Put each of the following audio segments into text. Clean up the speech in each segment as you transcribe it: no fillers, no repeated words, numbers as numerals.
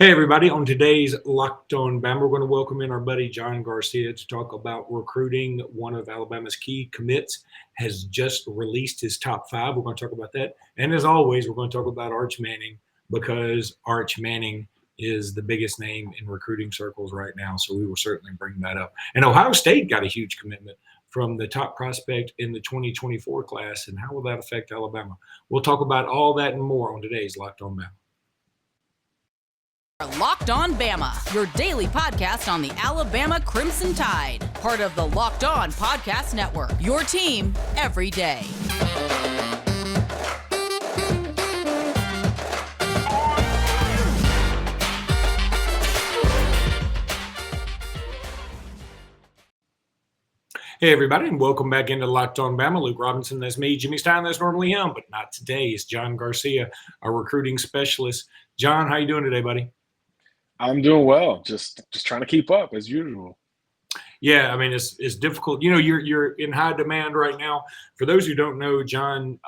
Hey, everybody. On today's Locked On Bama, we're going to welcome in our buddy John Garcia to talk about recruiting. One of Alabama's key commits has just released his top five. We're going to talk about that. And as always, we're going to talk about Arch Manning because Arch Manning is the biggest name in recruiting circles right now. So we will certainly bring that up. And Ohio State got a huge commitment from the top prospect in the 2024 class. And how will that affect Alabama? We'll talk about all that and more on today's Locked On Bama. Locked On Bama, your daily podcast on the Alabama Crimson Tide. Part of the Locked On Podcast Network, your team every day. Hey, everybody, and welcome back into Locked On Bama. Luke Robinson, that's me. Jimmy Stein, that's normally him, but not today. It's John Garcia, our recruiting specialist. John, how you doing today, buddy? I'm doing well. Just trying to keep up as usual. Yeah, I mean, it's difficult. You know, you're in high demand right now. For those who don't know, John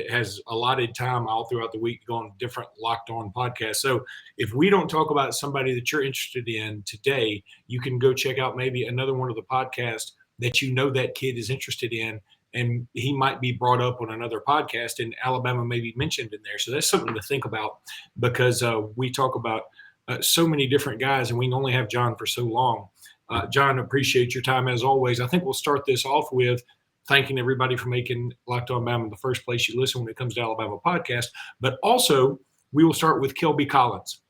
has allotted time all throughout the week to go on different Locked On podcasts. So if we don't talk about somebody that you're interested in today, you can go check out maybe another one of the podcasts that you know that kid is interested in, and he might be brought up on another podcast, and Alabama may be mentioned in there. So that's something to think about because we talk about so many different guys, and we can only have John for so long. John, appreciate your time as always. I think we'll start this off with thanking everybody for making Locked On Bama the first place you listen when it comes to Alabama podcast. But also, we will start with Kelby Collins.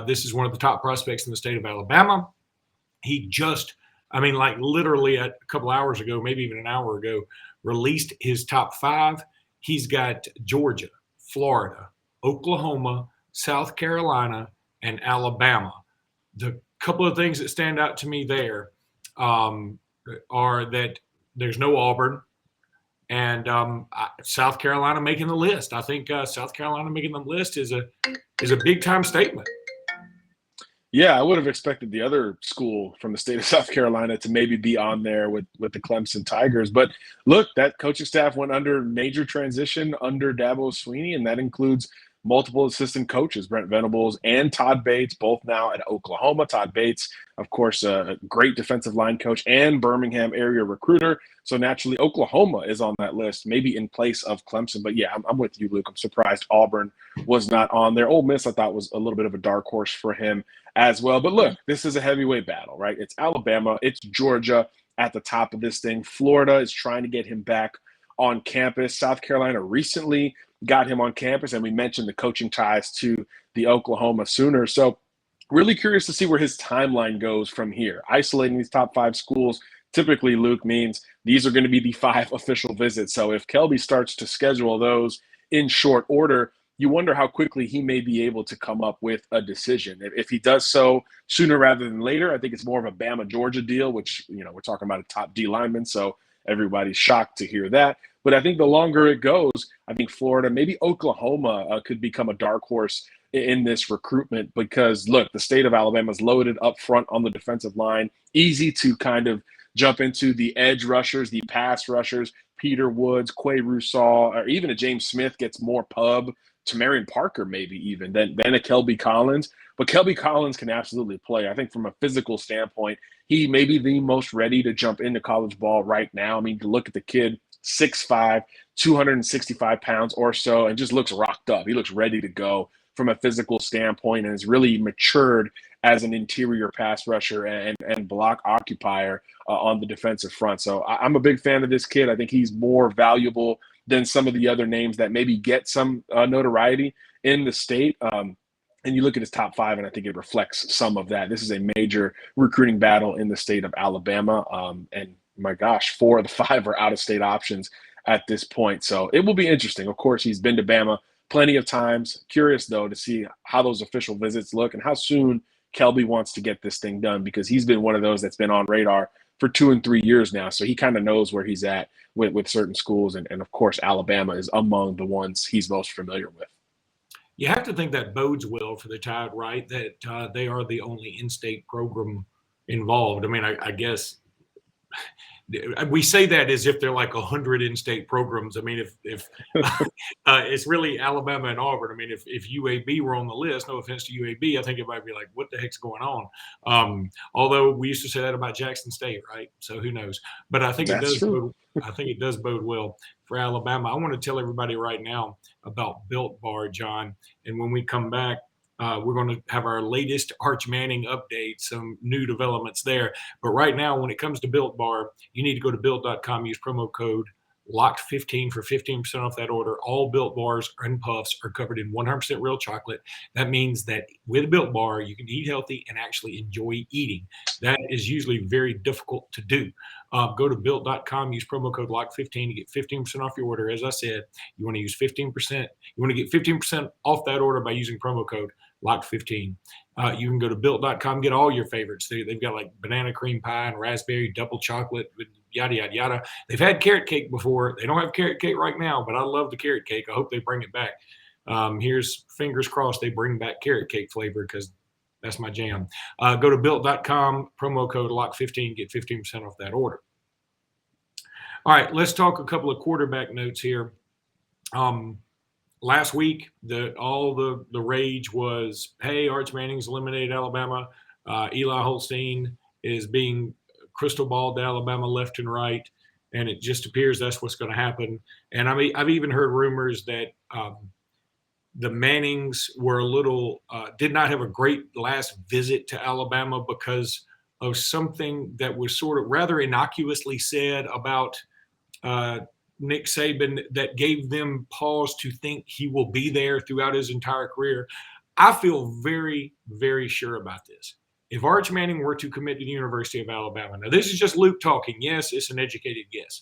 This is one of the top prospects in the state of Alabama. He just, like literally a couple hours ago, maybe even an hour ago, released his top five. He's got Georgia, Florida, Oklahoma, South Carolina, and Alabama. The couple of things that stand out to me there are that there's no Auburn, and South Carolina making the list. I think South Carolina making the list is a big time statement. Yeah, I would have expected the other school from the state of South Carolina to maybe be on there with the Clemson Tigers. But look, that coaching staff went under major transition under Dabo Swinney, and that includes multiple assistant coaches, Brent Venables and Todd Bates, both now at Oklahoma. Todd Bates, of course, a great defensive line coach and Birmingham area recruiter. So naturally, Oklahoma is on that list, maybe in place of Clemson. But yeah, I'm with you, Luke. I'm surprised Auburn was not on there. Ole Miss, I thought, was a little bit of a dark horse for him as well. But look, this is a heavyweight battle, right? It's Alabama, it's Georgia at the top of this thing. Florida is trying to get him back on campus. South Carolina recently got him on campus, and we mentioned the coaching ties to the Oklahoma Sooners. So really curious to see where his timeline goes from here. Isolating these top five schools typically, Luke, means these are going to be the five official visits. So if Kelby starts to schedule those in short order, you wonder how quickly he may be able to come up with a decision. If he does so sooner rather than later, I think it's more of a Bama-Georgia deal, which, we're talking about a top D lineman, so everybody's shocked to hear that. But I think the longer it goes, I think Florida, maybe Oklahoma could become a dark horse in this recruitment because, look, the state of Alabama is loaded up front on the defensive line, easy to kind of jump into the edge rushers, the pass rushers, Peter Woods, Quay Russaw, or even a James Smith gets more pub, Tamarian Parker maybe even, than a Kelby Collins. But Kelby Collins can absolutely play. I think from a physical standpoint, he may be the most ready to jump into college ball right now. I mean, to look at the kid, 6'5", 265 pounds or so, and just looks rocked up. He looks ready to go from a physical standpoint and has really matured as an interior pass rusher and block occupier on the defensive front. So I'm a big fan of this kid. I think he's more valuable than some of the other names that maybe get some notoriety in the state. And you look at his top five, and I think it reflects some of that. This is a major recruiting battle in the state of Alabama. And my gosh, 4 of the 5 are out-of-state options at this point. So it will be interesting. Of course, he's been to Bama plenty of times. Curious, though, to see how those official visits look and how soon Kelby wants to get this thing done, because he's been one of those that's been on radar for 2 and 3 years now. So he kind of knows where he's at with certain schools. And of course, Alabama is among the ones he's most familiar with. You have to think that bodes well for the Tide, right? That they are the only in-state program involved. I mean, I guess we say that as if they're like 100 in-state programs. I mean, if it's really Alabama and Auburn. I mean, if UAB were on the list, no offense to UAB, I think it might be like, what the heck's going on? Although we used to say that about Jackson State, right? So who knows? But I think That's true. I think it does bode well for Alabama. I want to tell everybody right now about Built Bar, John. And when we come back, we're going to have our latest Arch Manning update, some new developments there. But right now, when it comes to Built Bar, you need to go to built.com, use promo code LOCKED15 for 15% off that order. All Built Bars and Puffs are covered in 100% real chocolate. That means that with Built Bar, you can eat healthy and actually enjoy eating. That is usually very difficult to do. Go to built.com, use promo code LOCK15 to get 15% off your order. As I said, you want to use 15%. You want to get 15% off that order by using promo code LOCK15. You can go to built.com, get all your favorites. They've got like banana cream pie and raspberry double chocolate, yada, yada, yada. They've had carrot cake before. They don't have carrot cake right now, but I love the carrot cake. I hope they bring it back. Here's fingers crossed they bring back carrot cake flavor because that's my jam. Go to built.com, promo code LOCK15, get 15% off that order. All right, let's talk a couple of quarterback notes here. Last week, all the rage was, hey, Arch Manning's eliminated Alabama. Eli Holstein is being crystal balled to Alabama left and right, and it just appears that's what's going to happen. And I've even heard rumors that the Mannings were did not have a great last visit to Alabama because of something that was sort of rather innocuously said about Nick Saban that gave them pause to think he will be there throughout his entire career. I feel very, very sure about this. If Arch Manning were to commit to the University of Alabama, now this is just Luke talking. Yes, it's an educated guess,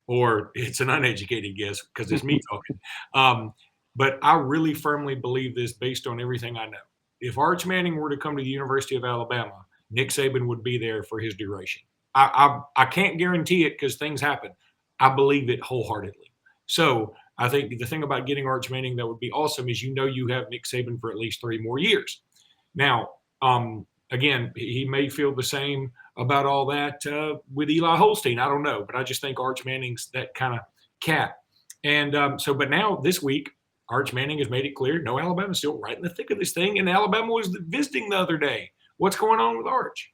or it's an uneducated guess because it's me talking. But I really firmly believe this based on everything I know. If Arch Manning were to come to the University of Alabama, Nick Saban would be there for his duration. I can't guarantee it because things happen. I believe it wholeheartedly. So I think the thing about getting Arch Manning that would be awesome is you have Nick Saban for at least 3 more years. Now, again, he may feel the same about all that with Eli Holstein. I don't know, but I just think Arch Manning's that kind of cat. And but now this week, Arch Manning has made it clear, no, Alabama's still right in the thick of this thing, and Alabama was visiting the other day. What's going on with Arch?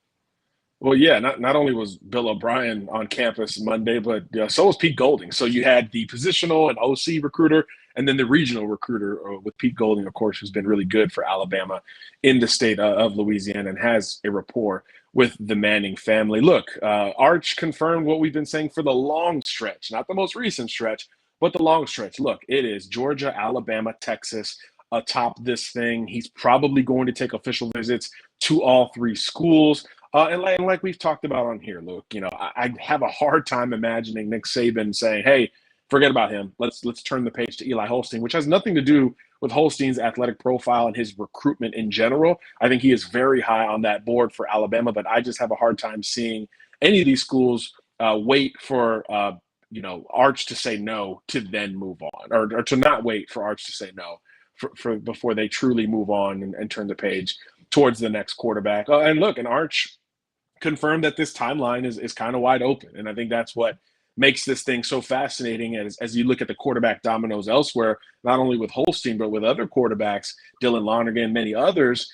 Well, yeah, not only was Bill O'Brien on campus Monday, but so was Pete Golding. So you had the positional and OC recruiter, and then the regional recruiter with Pete Golding, of course, who's been really good for Alabama in the state of Louisiana and has a rapport with the Manning family. Look, Arch confirmed what we've been saying for the long stretch, not the most recent stretch, but the long stretch. Look, it is Georgia, Alabama, Texas atop this thing. He's probably going to take official visits to all 3 schools. And like we've talked about on here, Luke, I have a hard time imagining Nick Saban saying, hey, forget about him. Let's turn the page to Eli Holstein, which has nothing to do with Holstein's athletic profile and his recruitment in general. I think he is very high on that board for Alabama, but I just have a hard time seeing any of these schools wait for Arch to say no to then move on, or to not wait for Arch to say no for before they truly move on and turn the page towards the next quarterback. And look, and Arch confirmed that this timeline is kind of wide open. And I think that's what makes this thing so fascinating as you look at the quarterback dominoes elsewhere, not only with Holstein, but with other quarterbacks, Dylan Lonergan, many others.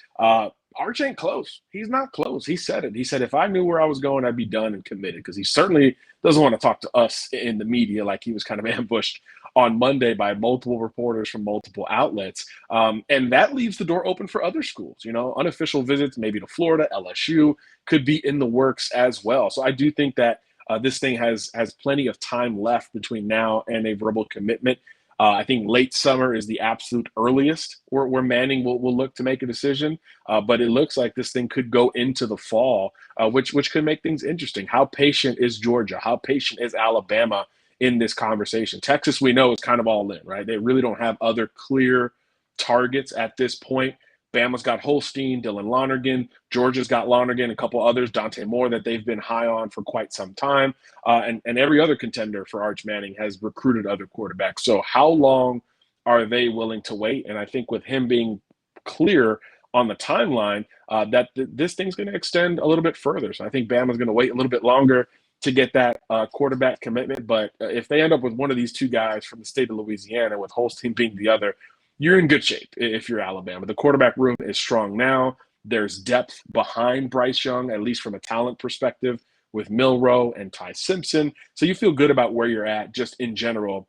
Arch ain't close. He's not close. He said it. He said, if I knew where I was going, I'd be done and committed, because he certainly doesn't want to talk to us in the media like he was kind of ambushed on Monday by multiple reporters from multiple outlets. And that leaves the door open for other schools. Unofficial visits, maybe to Florida, LSU could be in the works as well. So I do think that this thing has plenty of time left between now and a verbal commitment. I think late summer is the absolute earliest where Manning will look to make a decision. But it looks like this thing could go into the fall, which could make things interesting. How patient is Georgia? How patient is Alabama in this conversation? Texas, we know, is kind of all in, right? They really don't have other clear targets at this point. Bama's got Holstein, Dylan Lonergan. Georgia's got Lonergan, a couple others, Dante Moore, that they've been high on for quite some time. And every other contender for Arch Manning has recruited other quarterbacks. So how long are they willing to wait? And I think with him being clear on the timeline, that this thing's going to extend a little bit further. So I think Bama's going to wait a little bit longer. to get that quarterback commitment. But if they end up with one of these two guys from the state of Louisiana, with Holstein being the other, you're in good shape if you're Alabama. The quarterback room is strong now. There's depth behind Bryce Young, at least from a talent perspective, with Milroe and Ty Simpson. So you feel good about where you're at just in general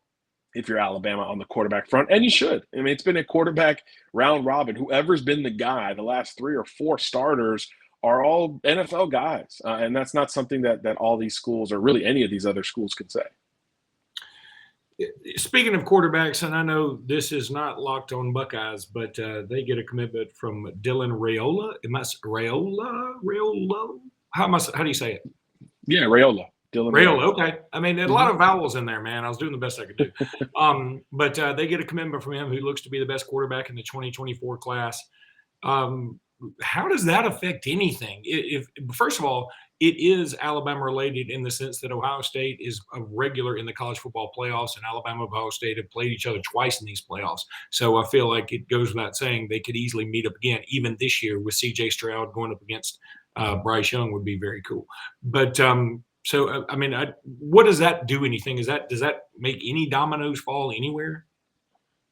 if you're Alabama on the quarterback front. And you should. I mean, it's been a quarterback round robin. Whoever's been the guy, the last 3 or 4 starters are all NFL guys. And that's not something that all these schools or really any of these other schools can say. Speaking of quarterbacks, and I know this is not Locked On Buckeyes, but they get a commitment from Dylan Raiola. Raiola? How do you say it? Yeah, Raiola. Dylan Raiola. Okay. I mean, a lot of vowels in there, man. I was doing the best I could do. But they get a commitment from him, who looks to be the best quarterback in the 2024 class. How does that affect anything? If first of all, it is Alabama related in the sense that Ohio State is a regular in the college football playoffs, and Alabama and Ohio State have played each other twice in these playoffs. So I feel like it goes without saying they could easily meet up again, even this year with C.J. Stroud going up against Bryce Young would be very cool. But so I mean, what does that do? Anything? Does that make any dominoes fall anywhere?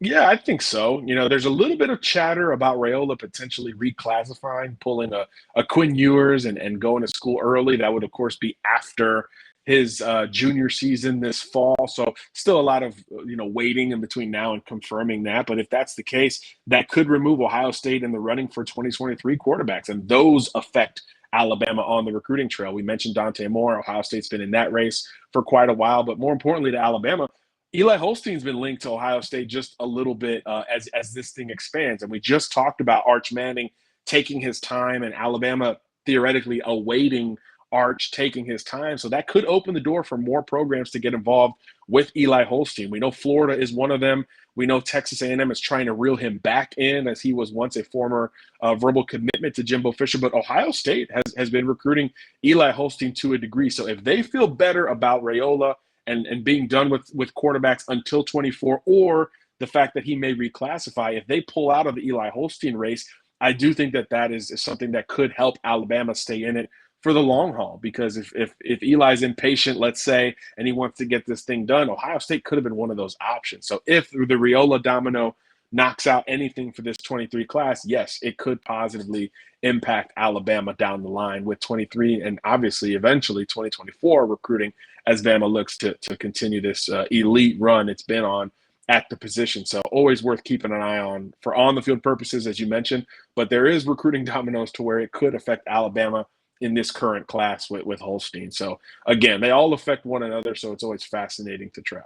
Yeah, I think so. You know, there's a little bit of chatter about Raiola potentially reclassifying, pulling a Quinn Ewers and going to school early. That would, of course, be after his junior season this fall. So still a lot of, waiting in between now and confirming that. But if that's the case, that could remove Ohio State in the running for 2023 quarterbacks. And those affect Alabama on the recruiting trail. We mentioned Dante Moore. Ohio State's been in that race for quite a while. But more importantly to Alabama, Eli Holstein's been linked to Ohio State just a little bit as this thing expands. And we just talked about Arch Manning taking his time and Alabama theoretically awaiting Arch taking his time. So that could open the door for more programs to get involved with Eli Holstein. We know Florida is one of them. We know Texas A&M is trying to reel him back in, as he was once a former verbal commitment to Jimbo Fisher. But Ohio State has been recruiting Eli Holstein to a degree. So if they feel better about Raiola and being done with quarterbacks until 24, or the fact that he may reclassify, if they pull out of the Eli Holstein race, I do think that is something that could help Alabama stay in it for the long haul. Because if Eli's impatient, let's say, and he wants to get this thing done, Ohio State could have been one of those options. So if the Raiola domino knocks out anything for this 23 class, yes, it could positively impact Alabama down the line with 23 and obviously eventually 2024 recruiting, as Bama looks to continue this elite run it's been on at the position. So always worth keeping an eye on for on-the-field purposes, as you mentioned. But there is recruiting dominoes to where it could affect Alabama in this current class with Holstein. So, again, they all affect one another, so it's always fascinating to track.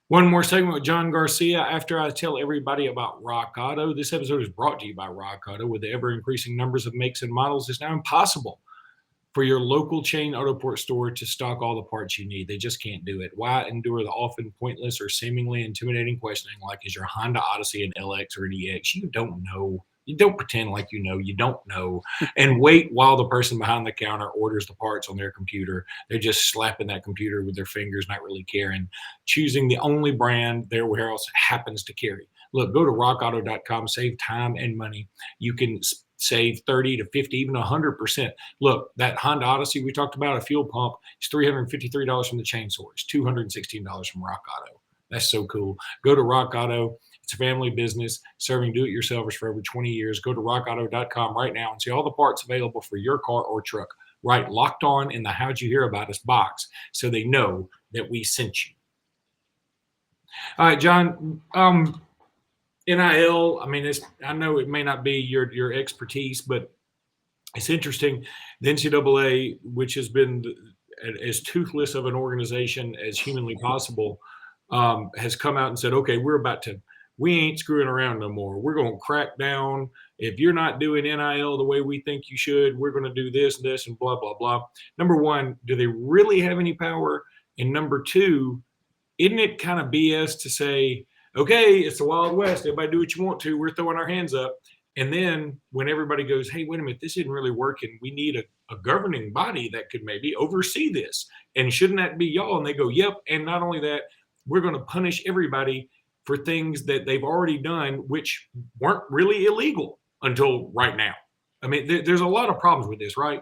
One more segment with John Garcia after I tell everybody about Rock Auto. This episode is brought to you by Rock Auto. With the ever-increasing numbers of makes and models, it's now impossible for your local chain Autoport store to stock all the parts you need. They just can't do it. Why endure the often pointless or seemingly intimidating questioning like, is your Honda Odyssey an LX or an EX? You don't know. You don't pretend like you know. You don't know. And wait while the person behind the counter orders the parts on their computer. They're just slapping that computer with their fingers, not really caring, choosing the only brand their warehouse happens to carry. Look, go to rockauto.com, save time and money. You can save 30 to 50, even 100%. Look, that Honda Odyssey we talked about, a fuel pump, is $353 from the chain store. It's $216 from Rock Auto. That's so cool. Go to Rock Auto. It's a family business serving do-it-yourselfers for over 20 years. Go to rockauto.com right now and see all the parts available for your car or truck. Right, Locked On in the How'd You Hear About Us box so they know that we sent you. All right, John, NIL, I mean, I know it may not be your expertise, but it's interesting. The NCAA, which has been as toothless of an organization as humanly possible, has come out and said, okay, we ain't screwing around no more. We're going to crack down. If you're not doing NIL the way we think you should, we're going to do this, and blah, blah, blah. Number one, do they really have any power? And number two, isn't it kind of BS to say, okay, it's the Wild West. Everybody do what you want to. We're throwing our hands up. And then when everybody goes, hey, wait a minute, this isn't really working. We need a governing body that could maybe oversee this. And shouldn't that be y'all? And they go, yep. And not only that, we're going to punish everybody for things that they've already done, which weren't really illegal until right now. I mean, there's a lot of problems with this, right?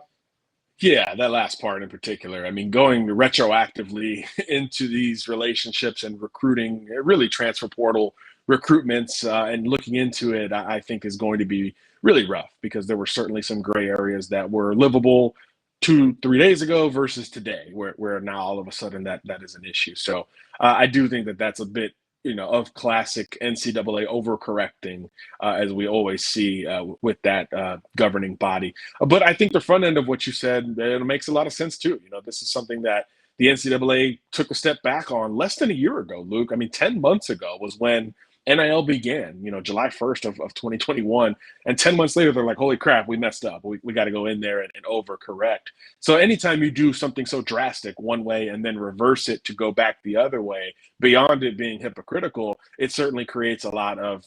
Yeah, that last part in particular. I mean, going retroactively into these relationships and recruiting, really transfer portal recruitments, and looking into it, I think is going to be really rough because there were certainly some gray areas that were livable 2, 3 days ago versus today, where now all of a sudden that is an issue. So I do think that that's a bit, of classic NCAA overcorrecting, as we always see with that governing body. But I think the front end of what you said, it makes a lot of sense too. This is something that the NCAA took a step back on less than a year ago, Luke. I mean, 10 months ago was when NIL began, July 1st of 2021. And 10 months later, they're like, holy crap, we messed up. We got to go in there and overcorrect. So anytime you do something so drastic one way and then reverse it to go back the other way, beyond it being hypocritical, it certainly creates a lot of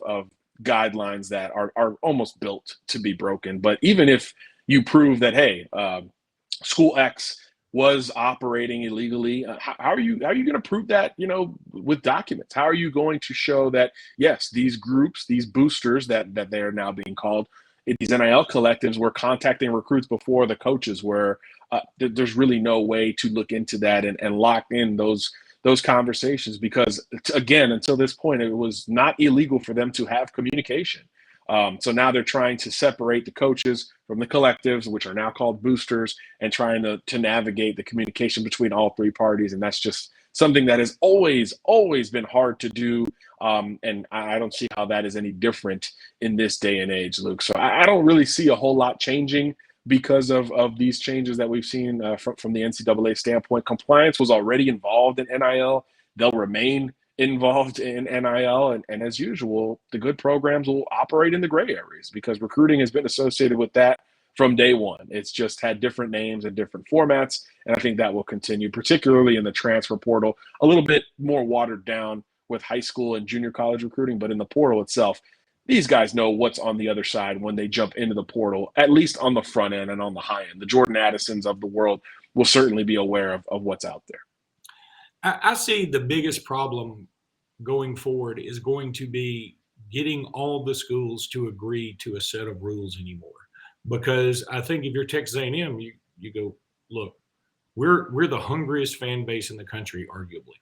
guidelines that are almost built to be broken. But even if you prove that, hey, school X was operating illegally, how are you going to prove that, with documents? How are you going to show that, yes, these groups, these boosters that they are now being called, these NIL collectives were contacting recruits before the coaches were? There's really no way to look into that and lock in those conversations, because again, until this point, it was not illegal for them to have communication. So now they're trying to separate the coaches from the collectives, which are now called boosters, and trying to navigate the communication between all three parties. And that's just something that has always been hard to do. And I don't see how that is any different in this day and age, Luke. So I don't really see a whole lot changing because of these changes that we've seen from the NCAA standpoint. Compliance was already involved in NIL. They'll remain involved in NIL. And as usual, the good programs will operate in the gray areas because recruiting has been associated with that from day one. It's just had different names and different formats. And I think that will continue, particularly in the transfer portal, a little bit more watered down with high school and junior college recruiting. But in the portal itself, these guys know what's on the other side when they jump into the portal, at least on the front end and on the high end. The Jordan Addisons of the world will certainly be aware of what's out there. I see the biggest problem going forward is going to be getting all the schools to agree to a set of rules anymore. Because I think if you're Texas A&M, you go, look, we're the hungriest fan base in the country, arguably.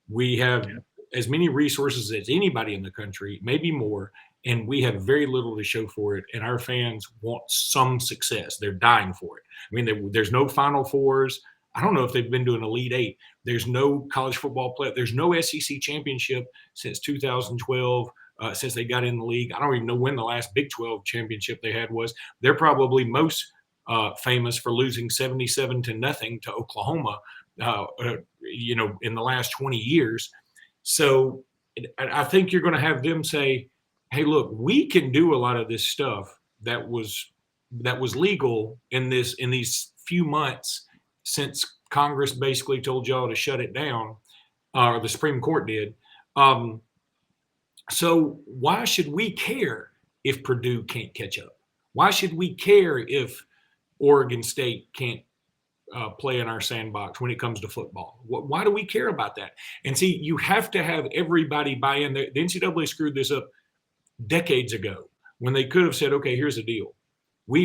We have as many resources as anybody in the country, maybe more, and we have very little to show for it. And our fans want some success. They're dying for it. I mean, there's no Final Fours. I don't know if they've been to an Elite Eight. There's no college football play. There's no SEC championship since 2012, since they got in the league. I don't even know when the last Big 12 championship they had was. They're probably most famous for losing 77-0 to Oklahoma, in the last 20 years. So I think you're going to have them say, hey, look, we can do a lot of this stuff that was legal in these few months since Congress basically told y'all to shut it down, or the Supreme Court did. So why should we care if Purdue can't catch up? Why should we care if Oregon State can't play in our sandbox when it comes to football? Why do we care about that? And see, you have to have everybody buy in. The NCAA screwed this up decades ago when they could have said, okay, here's the deal.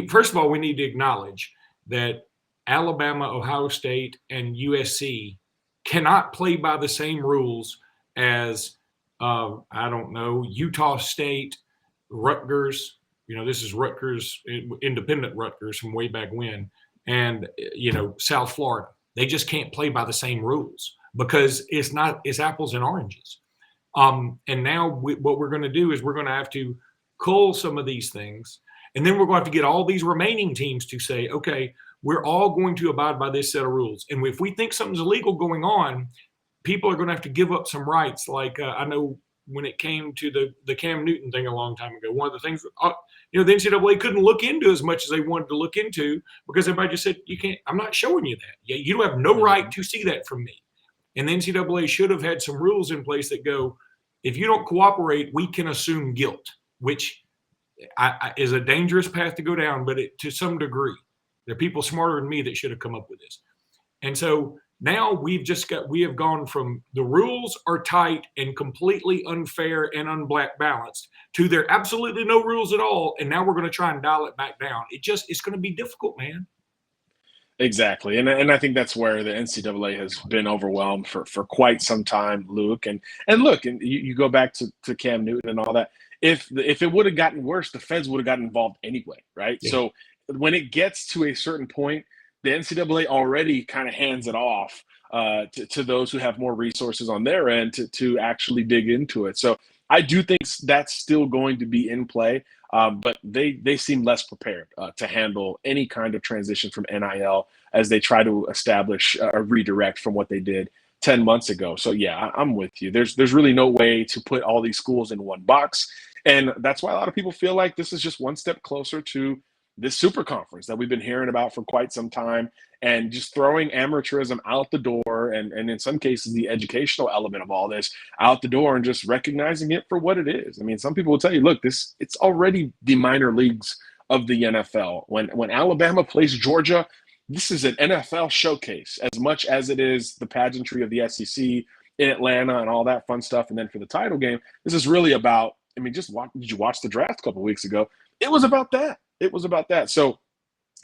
First of all, we need to acknowledge that Alabama, Ohio State, and USC cannot play by the same rules as, Utah State, Rutgers. This is Rutgers, independent Rutgers from way back when, and, South Florida. They just can't play by the same rules because it's apples and oranges. And now what we're going to do is we're going to have to cull some of these things, and then we're going to have to get all these remaining teams to say, okay, we're all going to abide by this set of rules. And if we think something's illegal going on, people are going to have to give up some rights. Like I know when it came to the Cam Newton thing a long time ago, one of the things, the NCAA couldn't look into as much as they wanted to look into because everybody just said, you can't, I'm not showing you that. You don't have no right to see that from me. And the NCAA should have had some rules in place that go, if you don't cooperate, we can assume guilt, which is a dangerous path to go down, but to some degree. There are people smarter than me that should have come up with this. And so now we have gone from the rules are tight and completely unfair and unblack balanced to there absolutely no rules at all. And now we're going to try and dial it back down. It's going to be difficult, man. Exactly. And I think that's where the NCAA has been overwhelmed for quite some time, Luke. And look, and you go back to Cam Newton and all that. If it would have gotten worse, the feds would have gotten involved anyway, right? Yeah. So when it gets to a certain point, the NCAA already kind of hands it off to those who have more resources on their end to actually dig into it. So I do think that's still going to be in play. But they seem less prepared to handle any kind of transition from NIL as they try to establish a redirect from what they did 10 months ago. So, yeah, I'm with you. There's really no way to put all these schools in one box. And that's why a lot of people feel like this is just one step closer to this super conference that we've been hearing about for quite some time, and just throwing amateurism out the door, and in some cases the educational element of all this out the door, and just recognizing it for what it is. I mean, some people will tell you, look, it's already the minor leagues of the NFL. When Alabama plays Georgia, this is an NFL showcase as much as it is the pageantry of the SEC in Atlanta and all that fun stuff. And then for the title game, this is really about, I mean, did you watch the draft a couple of weeks ago? It was about that. It was about that. So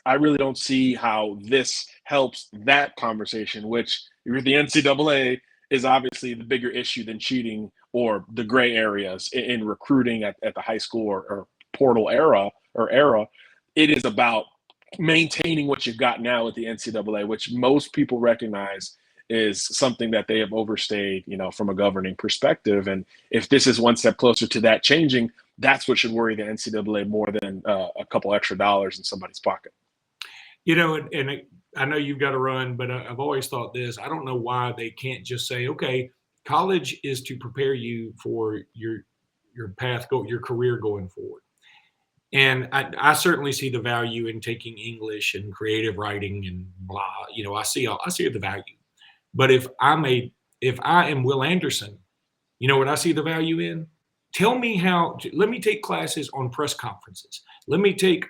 I really don't see how this helps that conversation, which with the NCAA is obviously the bigger issue than cheating or the gray areas in recruiting at the high school or portal era. It is about maintaining what you've got now with the NCAA, which most people recognize is something that they have overstayed, from a governing perspective. And if this is one step closer to that changing, that's what should worry the NCAA more than a couple extra dollars in somebody's pocket. And I know you've got to run, but I've always thought this. I don't know why they can't just say, okay, college is to prepare you for your path, your career going forward. And I certainly see the value in taking English and creative writing and blah. I see the value. But if I am Will Anderson, you know what I see the value in? Tell me let me take classes on press conferences. Let me take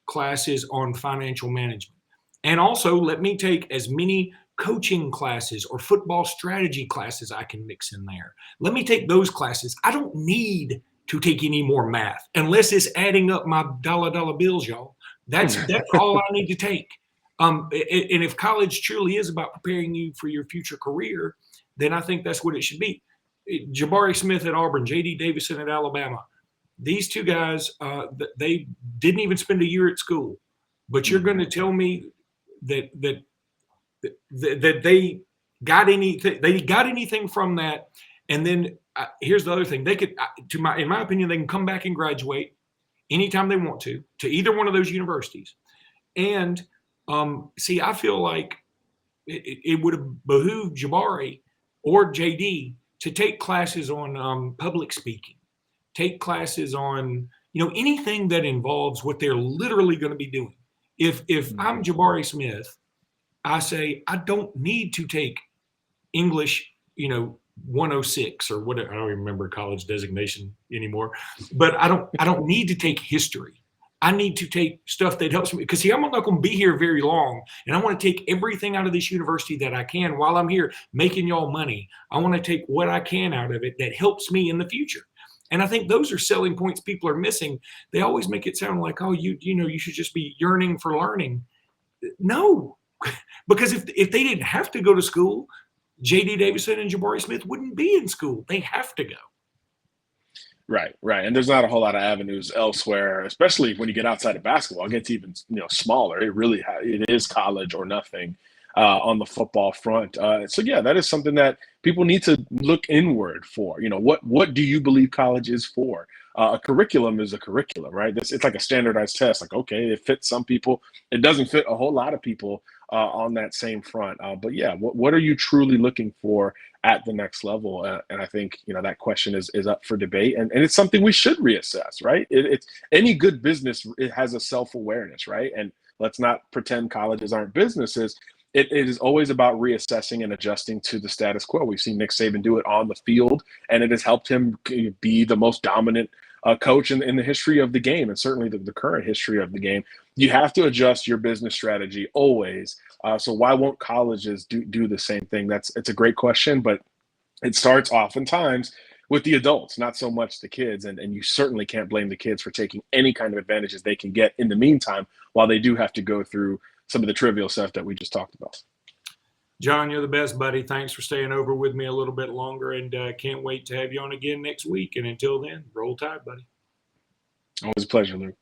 classes on financial management. And also let me take as many coaching classes or football strategy classes I can mix in there. Let me take those classes. I don't need to take any more math unless it's adding up my dollar bills, y'all. That's all I need to take. And if college truly is about preparing you for your future career, then I think that's what it should be. Jabari Smith at Auburn, J.D. Davison at Alabama. These two guys, they didn't even spend a year at school. But you're going to tell me that they got anything from that? And then here's the other thing: they could, in my opinion, they can come back and graduate anytime they want to either one of those universities. And I feel like it would have behooved Jabari or JD to take classes on public speaking, take classes on, anything that involves what they're literally going to be doing. If I'm Jabari Smith, I say I don't need to take English, 106 or whatever. I don't even remember college designation anymore, but I don't need to take history. I need to take stuff that helps me because I'm not going to be here very long. And I want to take everything out of this university that I can while I'm here making y'all money. I want to take what I can out of it that helps me in the future. And I think those are selling points people are missing. They always make it sound like, oh, you should just be yearning for learning. No, because if they didn't have to go to school, J.D. Davison and Jabari Smith wouldn't be in school. They have to go. Right. And there's not a whole lot of avenues elsewhere, especially when you get outside of basketball. It gets even smaller. It is college or nothing on the football front. So yeah, that is something that people need to look inward for. What do you believe college is for? A curriculum is a curriculum, right? It's like a standardized test. Like, okay, it fits some people. It doesn't fit a whole lot of people on that same front. But yeah, what are you truly looking for at the next level? And I think, that question is up for debate. And it's something we should reassess, right? It's any good business, it has a self-awareness, right? And let's not pretend colleges aren't businesses. It is always about reassessing and adjusting to the status quo. We've seen Nick Saban do it on the field, and it has helped him be the most dominant coach in the history of the game, and certainly the current history of the game. You have to adjust your business strategy always. So why won't colleges do the same thing? It's a great question, but it starts oftentimes with the adults, not so much the kids. And you certainly can't blame the kids for taking any kind of advantages they can get in the meantime, while they do have to go through some of the trivial stuff that we just talked about. John, you're the best, buddy. Thanks for staying over with me a little bit longer, and can't wait to have you on again next week. And until then, roll tide, buddy. Always a pleasure, Luke.